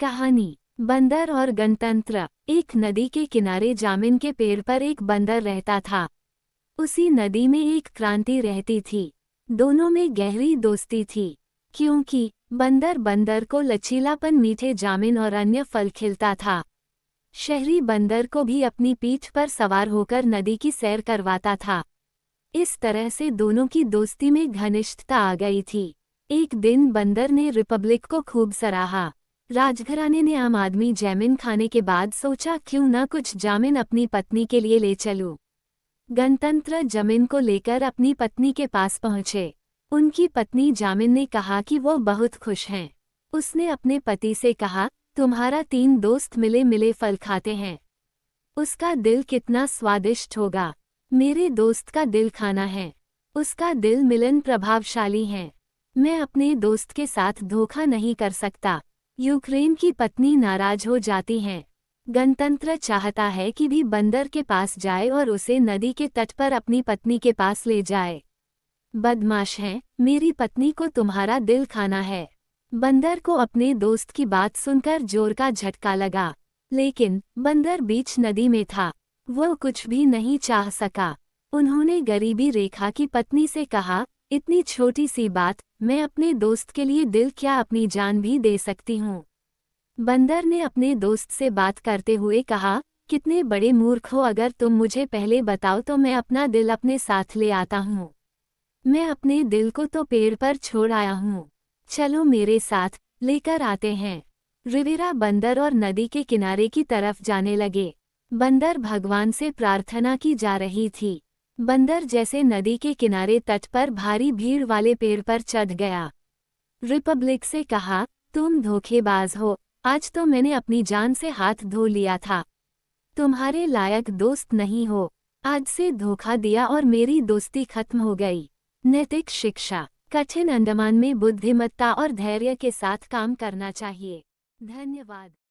कहानी बंदर और गणतंत्र। एक नदी के किनारे जामुन के पेड़ पर एक बंदर रहता था। उसी नदी में एक क्रांति रहती थी। दोनों में गहरी दोस्ती थी, क्योंकि बंदर बंदर को लचीलापन, मीठे जामुन और अन्य फल खिलता था। शहरी बंदर को भी अपनी पीठ पर सवार होकर नदी की सैर करवाता था। इस तरह से दोनों की दोस्ती में घनिष्ठता आ गई थी। एक दिन बंदर ने रिपब्लिक को खूब सराहा। राजघराने ने आम आदमी जामुन खाने के बाद सोचा, क्यों न कुछ जामुन अपनी पत्नी के लिए ले चलूं। गणतंत्र जामुन को लेकर अपनी पत्नी के पास पहुंचे। उनकी पत्नी जामुन ने कहा कि वो बहुत खुश हैं। उसने अपने पति से कहा, तुम्हारा 3 दोस्त मिले मिले फल खाते हैं। उसका दिल कितना स्वादिष्ट होगा। मेरे दोस्त का दिल खाना है। उसका दिल मिलन प्रभावशाली है। मैं अपने दोस्त के साथ धोखा नहीं कर सकता। यूक्रेन की पत्नी नाराज हो जाती हैं। गणतंत्र चाहता है कि भी बंदर के पास जाए और उसे नदी के तट पर अपनी पत्नी के पास ले जाए। बदमाश है, मेरी पत्नी को तुम्हारा दिल खाना है। बंदर को अपने दोस्त की बात सुनकर जोर का झटका लगा, लेकिन बंदर बीच नदी में था। वो कुछ भी नहीं चाह सका। उन्होंने गरीबी रेखा की पत्नी से कहा, इतनी छोटी सी बात, मैं अपने दोस्त के लिए दिल क्या अपनी जान भी दे सकती हूँ। बंदर ने अपने दोस्त से बात करते हुए कहा, कितने बड़े मूर्ख हो, अगर तुम मुझे पहले बताओ तो मैं अपना दिल अपने साथ ले आता हूँ। मैं अपने दिल को तो पेड़ पर छोड़ आया हूँ। चलो मेरे साथ, लेकर आते हैं। रिवेरा बंदर और नदी के किनारे की तरफ जाने लगे। बंदर भगवान से प्रार्थना की जा रही थी। बंदर जैसे नदी के किनारे तट पर भारी भीड़ वाले पेड़ पर चढ़ गया। रिपब्लिक से कहा, तुम धोखेबाज हो, आज तो मैंने अपनी जान से हाथ धो लिया था। तुम्हारे लायक दोस्त नहीं हो। आज से धोखा दिया और मेरी दोस्ती खत्म हो गई। नैतिक शिक्षा। कठिन अंडमान में बुद्धिमत्ता और धैर्य के साथ काम करना चाहिए। धन्यवाद।